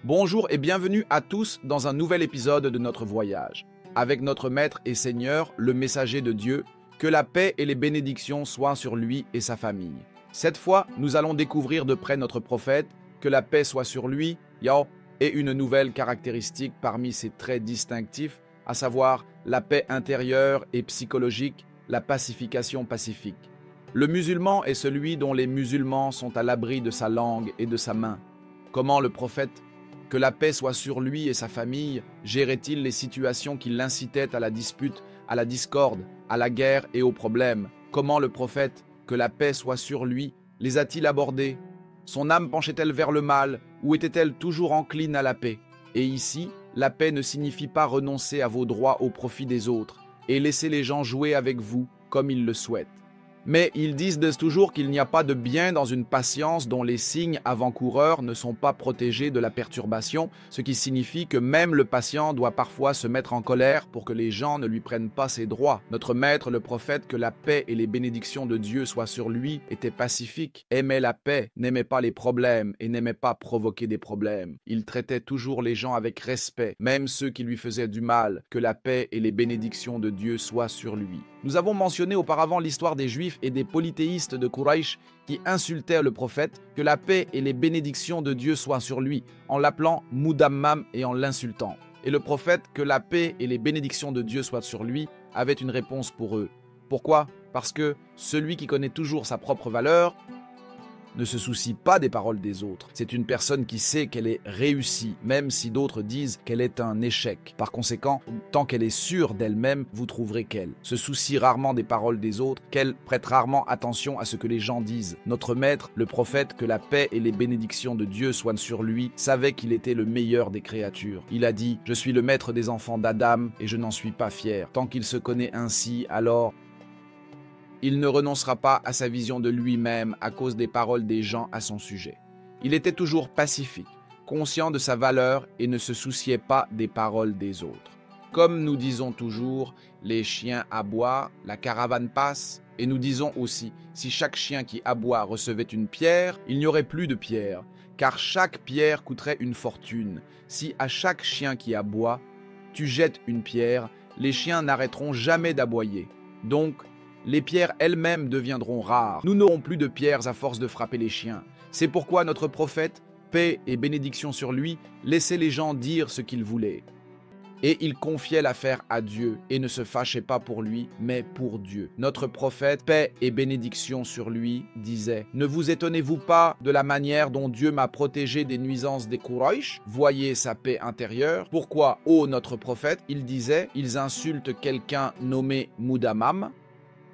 Bonjour et bienvenue à tous dans un nouvel épisode de notre voyage. Avec notre Maître et Seigneur, le messager de Dieu, que la paix et les bénédictions soient sur lui et sa famille. Cette fois, nous allons découvrir de près notre prophète, que la paix soit sur lui, et une nouvelle caractéristique parmi ses traits distinctifs, à savoir la paix intérieure et psychologique, la pacification pacifique. Le musulman est celui dont les musulmans sont à l'abri de sa langue et de sa main. Comment le prophète, que la paix soit sur lui et sa famille, gérait-il les situations qui l'incitaient à la dispute, à la discorde, à la guerre et aux problèmes? Comment le prophète, que la paix soit sur lui, les a-t-il abordés? Son âme penchait-elle vers le mal ou était-elle toujours encline à la paix? Et ici, la paix ne signifie pas renoncer à vos droits au profit des autres et laisser les gens jouer avec vous comme ils le souhaitent. Mais ils disent toujours qu'il n'y a pas de bien dans une patience dont les signes avant-coureurs ne sont pas protégés de la perturbation, ce qui signifie que même le patient doit parfois se mettre en colère pour que les gens ne lui prennent pas ses droits. Notre maître, le prophète, que la paix et les bénédictions de Dieu soient sur lui, était pacifique, aimait la paix, n'aimait pas les problèmes et n'aimait pas provoquer des problèmes. Il traitait toujours les gens avec respect, même ceux qui lui faisaient du mal, que la paix et les bénédictions de Dieu soient sur lui. Nous avons mentionné auparavant l'histoire des Juifs et des polythéistes de Quraïsh qui insultaient le prophète, que la paix et les bénédictions de Dieu soient sur lui, en l'appelant Mudammam et en l'insultant. Et le prophète, que la paix et les bénédictions de Dieu soient sur lui, avait une réponse pour eux. Pourquoi? Parce que celui qui connaît toujours sa propre valeur ne se soucie pas des paroles des autres. C'est une personne qui sait qu'elle est réussie, même si d'autres disent qu'elle est un échec. Par conséquent, tant qu'elle est sûre d'elle-même, vous trouverez qu'elle se soucie rarement des paroles des autres, qu'elle prête rarement attention à ce que les gens disent. Notre maître, le prophète, que la paix et les bénédictions de Dieu soient sur lui, savait qu'il était le meilleur des créatures. Il a dit « Je suis le maître des enfants d'Adam et je n'en suis pas fier. » Tant qu'il se connaît ainsi, alors il ne renoncera pas à sa vision de lui-même à cause des paroles des gens à son sujet. Il était toujours pacifique, conscient de sa valeur et ne se souciait pas des paroles des autres. Comme nous disons toujours, les chiens aboient, la caravane passe, et nous disons aussi, si chaque chien qui aboie recevait une pierre, il n'y aurait plus de pierre, car chaque pierre coûterait une fortune. Si à chaque chien qui aboie, tu jettes une pierre, les chiens n'arrêteront jamais d'aboyer. Donc, les pierres elles-mêmes deviendront rares. Nous n'aurons plus de pierres à force de frapper les chiens. C'est pourquoi notre prophète, paix et bénédiction sur lui, laissait les gens dire ce qu'ils voulaient. Et il confiait l'affaire à Dieu et ne se fâchait pas pour lui, mais pour Dieu. Notre prophète, paix et bénédiction sur lui, disait « Ne vous étonnez-vous pas de la manière dont Dieu m'a protégé des nuisances des Quraïsh? Voyez sa paix intérieure. Pourquoi, ô notre prophète, il disait « Ils insultent quelqu'un nommé Mudammam ?»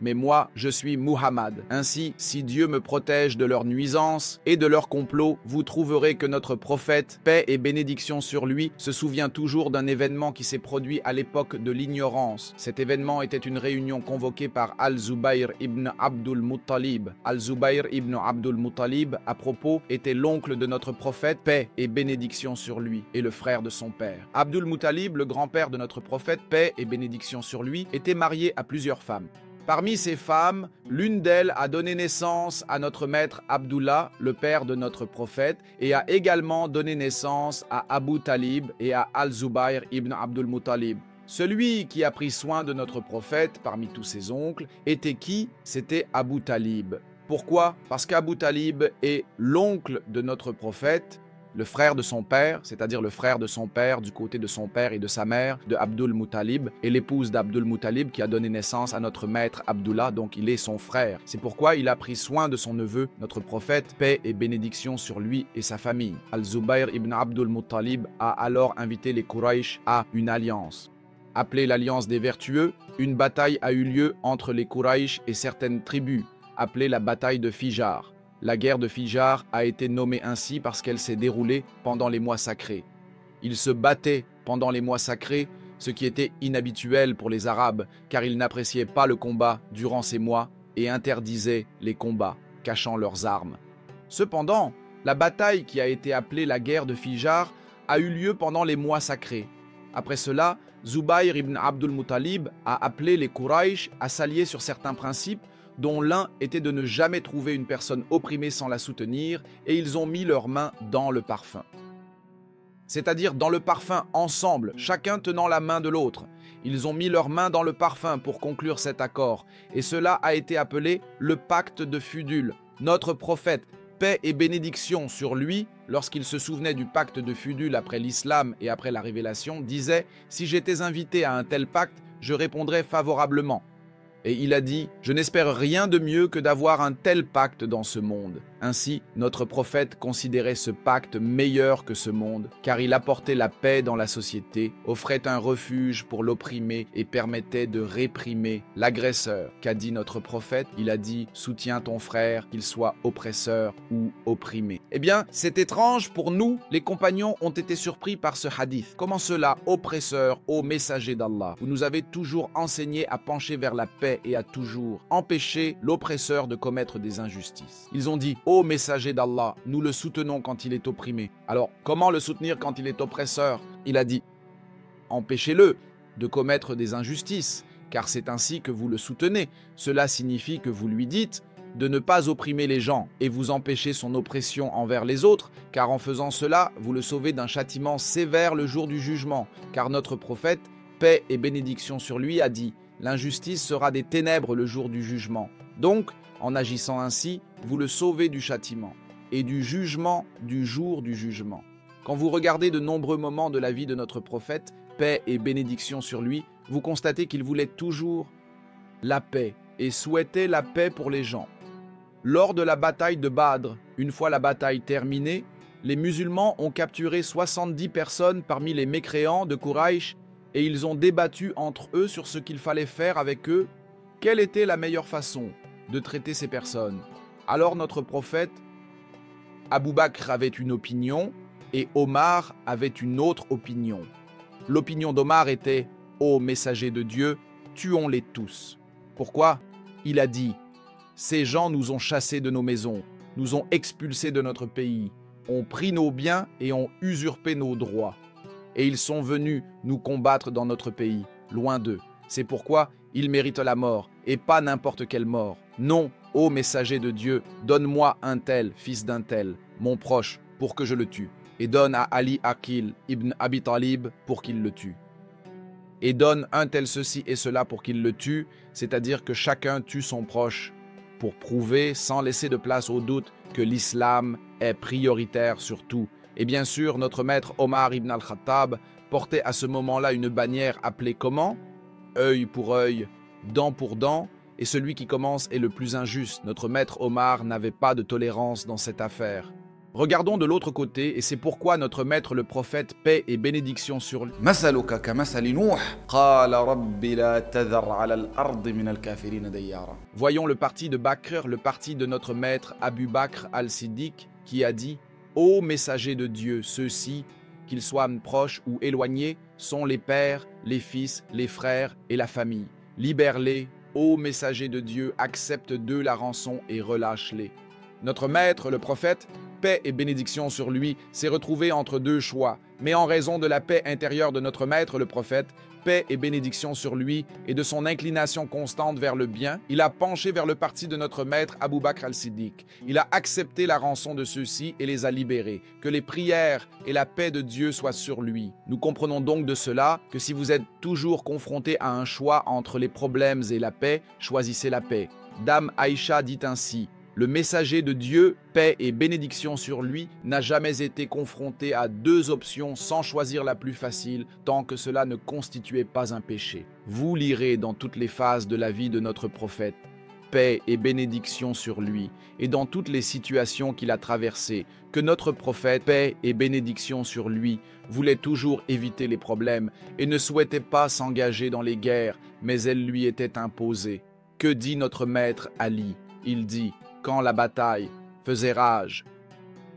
Mais moi, je suis Muhammad. Ainsi, si Dieu me protège de leurs nuisances et de leurs complots, vous trouverez que notre prophète, paix et bénédiction sur lui, se souvient toujours d'un événement qui s'est produit à l'époque de l'ignorance. Cet événement était une réunion convoquée par Al-Zubayr ibn Abdul Muttalib. Al-Zubayr ibn Abdul Muttalib, à propos, était l'oncle de notre prophète, paix et bénédiction sur lui, et le frère de son père. Abdul Muttalib, le grand-père de notre prophète, paix et bénédiction sur lui, était marié à plusieurs femmes. Parmi ces femmes, l'une d'elles a donné naissance à notre maître Abdullah, le père de notre prophète, et a également donné naissance à Abu Talib et à Al-Zubayr ibn Abdul Muttalib. Celui qui a pris soin de notre prophète parmi tous ses oncles était qui? C'était Abu Talib. Pourquoi? Parce qu'Abu Talib est l'oncle de notre prophète, le frère de son père, c'est-à-dire le frère de son père du côté de son père et de sa mère, de Abdul Muttalib, et l'épouse d'Abdul Muttalib qui a donné naissance à notre maître Abdullah, donc il est son frère. C'est pourquoi il a pris soin de son neveu, notre prophète, paix et bénédiction sur lui et sa famille. Al-Zubayr ibn Abdul Muttalib a alors invité les Quraïsh à une alliance. Appelée l'Alliance des Vertueux, une bataille a eu lieu entre les Quraïsh et certaines tribus, appelée la bataille de Fijar. La guerre de Fijar a été nommée ainsi parce qu'elle s'est déroulée pendant les mois sacrés. Ils se battaient pendant les mois sacrés, ce qui était inhabituel pour les Arabes, car ils n'appréciaient pas le combat durant ces mois et interdisaient les combats, cachant leurs armes. Cependant, la bataille qui a été appelée la guerre de Fijar a eu lieu pendant les mois sacrés. Après cela, Zubayr ibn Abdul Muttalib a appelé les Quraysh à s'allier sur certains principes, dont l'un était de ne jamais trouver une personne opprimée sans la soutenir, et ils ont mis leurs mains dans le parfum. C'est-à-dire dans le parfum ensemble, chacun tenant la main de l'autre. Ils ont mis leurs mains dans le parfum pour conclure cet accord, et cela a été appelé le pacte de Fudul. Notre prophète, paix et bénédiction sur lui, lorsqu'il se souvenait du pacte de Fudul après l'islam et après la révélation, disait « Si j'étais invité à un tel pacte, je répondrais favorablement ». Et il a dit « Je n'espère rien de mieux que d'avoir un tel pacte dans ce monde ». Ainsi, notre prophète considérait ce pacte meilleur que ce monde, car il apportait la paix dans la société, offrait un refuge pour l'opprimé et permettait de réprimer l'agresseur. Qu'a dit notre prophète? Il a dit « Soutiens ton frère, qu'il soit oppresseur ou opprimé ». Eh bien, c'est étrange pour nous, les compagnons ont été surpris par ce hadith. Comment cela, oppresseur, ô messager d'Allah? Vous nous avez toujours enseigné à pencher vers la paix et à toujours empêcher l'oppresseur de commettre des injustices. Ils ont dit « Ô messager d'Allah, nous le soutenons quand il est opprimé. » Alors, comment le soutenir quand il est oppresseur? Il a dit « Empêchez-le de commettre des injustices, car c'est ainsi que vous le soutenez. Cela signifie que vous lui dites de ne pas opprimer les gens et vous empêchez son oppression envers les autres, car en faisant cela, vous le sauvez d'un châtiment sévère le jour du jugement. Car notre prophète, paix et bénédiction sur lui, a dit « L'injustice sera des ténèbres le jour du jugement. » Donc, en agissant ainsi, vous le sauvez du châtiment et du jugement du jour du jugement. Quand vous regardez de nombreux moments de la vie de notre prophète, paix et bénédiction sur lui, vous constatez qu'il voulait toujours la paix et souhaitait la paix pour les gens. Lors de la bataille de Badr, une fois la bataille terminée, les musulmans ont capturé 70 personnes parmi les mécréants de Quraysh et ils ont débattu entre eux sur ce qu'il fallait faire avec eux. Quelle était la meilleure façon de traiter ces personnes? Alors notre prophète, Abu Bakr avait une opinion et Omar avait une autre opinion. L'opinion d'Omar était « Ô messager de Dieu, tuons-les tous ». Pourquoi? Il a dit « Ces gens nous ont chassés de nos maisons, nous ont expulsés de notre pays, ont pris nos biens et ont usurpé nos droits. Et ils sont venus nous combattre dans notre pays, loin d'eux. C'est pourquoi ils méritent la mort, et pas n'importe quelle mort. Non, ô messager de Dieu, donne-moi un tel, fils d'un tel, mon proche, pour que je le tue. Et donne à Ali Aqil ibn Abi Talib pour qu'il le tue. Et donne un tel ceci et cela pour qu'il le tue, c'est-à-dire que chacun tue son proche, pour prouver, sans laisser de place au doute, que l'islam est prioritaire sur tout. Et bien sûr, notre maître Omar ibn al-Khattab portait à ce moment-là une bannière appelée comment? Œil pour œil, dent pour dent, et celui qui commence est le plus injuste. Notre maître Omar n'avait pas de tolérance dans cette affaire. Regardons de l'autre côté, et c'est pourquoi notre maître le prophète, paix et bénédiction sur lui. Voyons le parti de Bakr, le parti de notre maître Abu Bakr al-Siddiq, qui a dit « Ô messager de Dieu, ceux-ci, qu'ils soient proches ou éloignés, sont les pères, les fils, les frères et la famille. Libère-les, ô messager de Dieu, accepte d'eux la rançon et relâche-les. » Notre maître, le prophète, paix et bénédiction sur lui, s'est retrouvé entre deux choix, mais en raison de la paix intérieure de notre maître, le prophète, paix et bénédiction sur lui, et de son inclination constante vers le bien, il a penché vers le parti de notre maître Abu Bakr al-Siddiq. Il a accepté la rançon de ceux-ci et les a libérés. Que les prières et la paix de Dieu soient sur lui. Nous comprenons donc de cela que si vous êtes toujours confronté à un choix entre les problèmes et la paix, choisissez la paix. Dame Aïcha dit ainsi: le messager de Dieu, paix et bénédiction sur lui, n'a jamais été confronté à deux options sans choisir la plus facile, tant que cela ne constituait pas un péché. Vous lirez dans toutes les phases de la vie de notre prophète, paix et bénédiction sur lui, et dans toutes les situations qu'il a traversées, que notre prophète, paix et bénédiction sur lui, voulait toujours éviter les problèmes et ne souhaitait pas s'engager dans les guerres, mais elles lui étaient imposées. Que dit notre maître Ali? Il dit: quand la bataille faisait rage,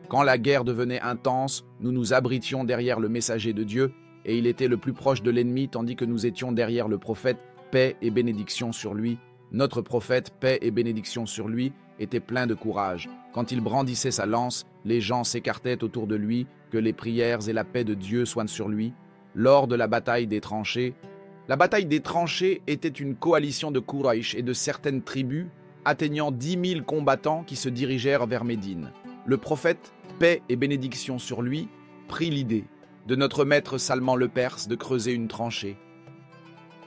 quand la guerre devenait intense, nous nous abritions derrière le messager de Dieu, et il était le plus proche de l'ennemi, tandis que nous étions derrière le prophète, paix et bénédiction sur lui. Notre prophète, paix et bénédiction sur lui, était plein de courage. Quand il brandissait sa lance, les gens s'écartaient autour de lui, que les prières et la paix de Dieu soient sur lui. lors de la bataille des tranchées. La bataille des tranchées était une coalition de Quraysh et de certaines tribus, atteignant 10 000 combattants qui se dirigèrent vers Médine. Le prophète, paix et bénédiction sur lui, prit l'idée de notre maître Salman le Perse de creuser une tranchée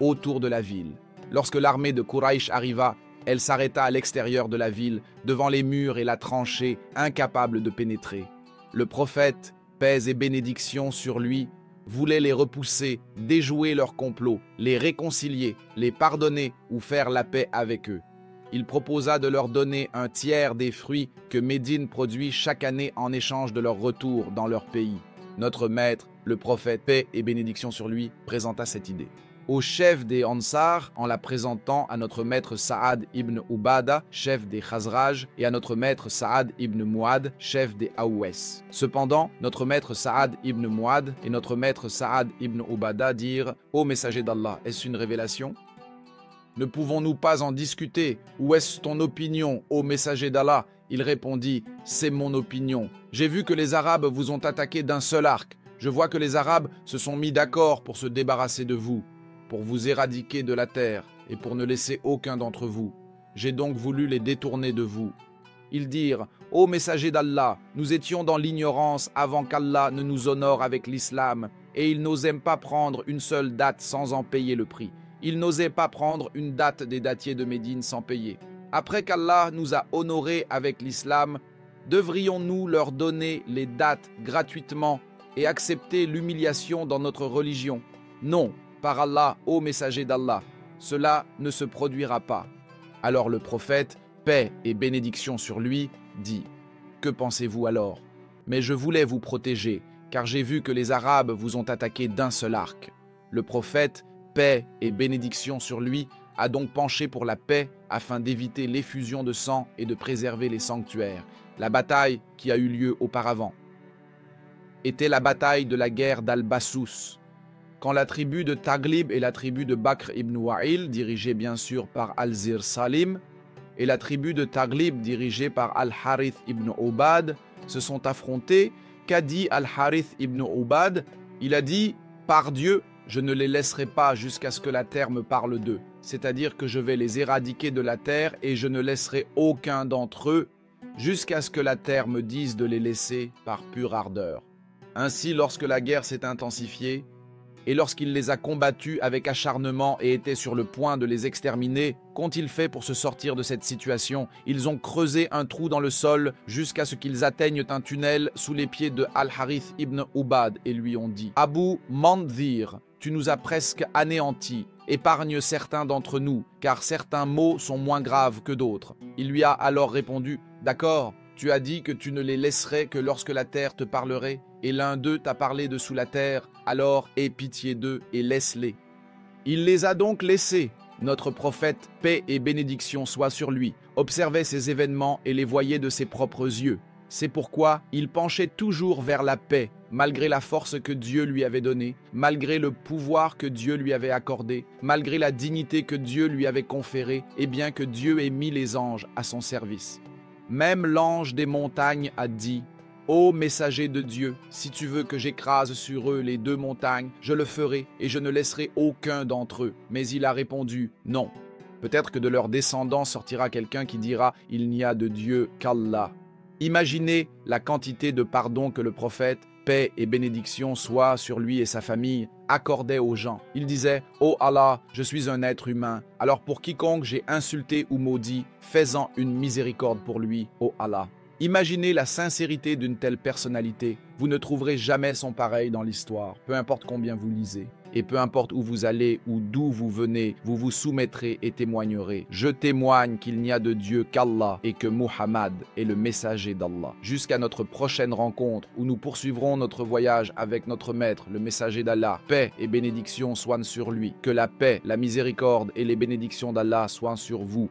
autour de la ville. Lorsque l'armée de Quraysh arriva, elle s'arrêta à l'extérieur de la ville, devant les murs et la tranchée, incapable de pénétrer. Le prophète, paix et bénédiction sur lui, voulait les repousser, déjouer leur complot, les réconcilier, les pardonner ou faire la paix avec eux. Il proposa de leur donner un tiers des fruits que Médine produit chaque année en échange de leur retour dans leur pays. Notre maître, le prophète, paix et bénédiction sur lui, présenta cette idée au chef des Ansar en la présentant à notre maître Saad ibn Ubada, chef des Khazraj, et à notre maître Saad ibn Muad, chef des Aouès. Cependant, notre maître Saad ibn Muad et notre maître Saad ibn Ubada dirent « Ô messager d'Allah, est-ce une révélation ? Ne pouvons-nous pas en discuter? Ou est-ce ton opinion, ô messager d'Allah ?» Il répondit « C'est mon opinion. J'ai vu que les Arabes vous ont attaqué d'un seul arc. Je vois que les Arabes se sont mis d'accord pour se débarrasser de vous, pour vous éradiquer de la terre et pour ne laisser aucun d'entre vous. J'ai donc voulu les détourner de vous. » Ils dirent « Ô messager d'Allah, nous étions dans l'ignorance avant qu'Allah ne nous honore avec l'islam, et ils n'osaient pas prendre une seule date sans en payer le prix. Ils n'osaient pas prendre une date des dattiers de Médine sans payer. Après qu'Allah nous a honorés avec l'islam, devrions-nous leur donner les dates gratuitement et accepter l'humiliation dans notre religion? Non. Par Allah, ô messager d'Allah, cela ne se produira pas. » Alors le prophète, paix et bénédiction sur lui, dit « Que pensez-vous alors? Mais je voulais vous protéger, car j'ai vu que les Arabes vous ont attaqué d'un seul arc. » Le prophète, paix et bénédiction sur lui, a donc penché pour la paix afin d'éviter l'effusion de sang et de préserver les sanctuaires. La bataille qui a eu lieu auparavant était la bataille de la guerre d'Al-Bassous, quand la tribu de Taglib et la tribu de Bakr ibn Wa'il, dirigée bien sûr par Al-Zir Salim, et la tribu de Taglib, dirigée par Al-Harith ibn Ubad, se sont affrontés, qu'a dit Al-Harith ibn Ubad? Il a dit « Par Dieu, je ne les laisserai pas jusqu'à ce que la terre me parle d'eux, c'est-à-dire que je vais les éradiquer de la terre et je ne laisserai aucun d'entre eux jusqu'à ce que la terre me dise de les laisser par pure ardeur. » Ainsi, lorsque la guerre s'est intensifiée, et lorsqu'il les a combattus avec acharnement et était sur le point de les exterminer, qu'ont-ils fait pour se sortir de cette situation? Ils ont creusé un trou dans le sol jusqu'à ce qu'ils atteignent un tunnel sous les pieds de Al-Harith ibn Ubad et lui ont dit « Abu Mandhir, tu nous as presque anéantis. Épargne certains d'entre nous, car certains maux sont moins graves que d'autres. » Il lui a alors répondu « D'accord, tu as dit que tu ne les laisserais que lorsque la terre te parlerait, et l'un d'eux t'a parlé de sous la terre, alors aie pitié d'eux et laisse-les. » Il les a donc laissés. Notre prophète, paix et bénédiction soient sur lui, observait ces événements et les voyait de ses propres yeux. C'est pourquoi il penchait toujours vers la paix, malgré la force que Dieu lui avait donnée, malgré le pouvoir que Dieu lui avait accordé, malgré la dignité que Dieu lui avait conférée, et bien que Dieu ait mis les anges à son service. Même l'ange des montagnes a dit « Ô messager de Dieu, si tu veux que j'écrase sur eux les 2 montagnes, je le ferai et je ne laisserai aucun d'entre eux. » Mais il a répondu « Non. » Peut-être que de leurs descendants sortira quelqu'un qui dira « Il n'y a de Dieu qu'Allah. » Imaginez la quantité de pardon que le prophète, paix et bénédiction soient sur lui et sa famille, accordait aux gens. Il disait « Ô Allah, je suis un être humain, alors pour quiconque j'ai insulté ou maudit, fais-en une miséricorde pour lui, ô Allah. » Imaginez la sincérité d'une telle personnalité. Vous ne trouverez jamais son pareil dans l'histoire, peu importe combien vous lisez. Et peu importe où vous allez ou d'où vous venez, vous vous soumettrez et témoignerez. Je témoigne qu'il n'y a de Dieu qu'Allah et que Muhammad est le messager d'Allah. Jusqu'à notre prochaine rencontre où nous poursuivrons notre voyage avec notre maître, le messager d'Allah. Paix et bénédiction soient sur lui. Que la paix, la miséricorde et les bénédictions d'Allah soient sur vous.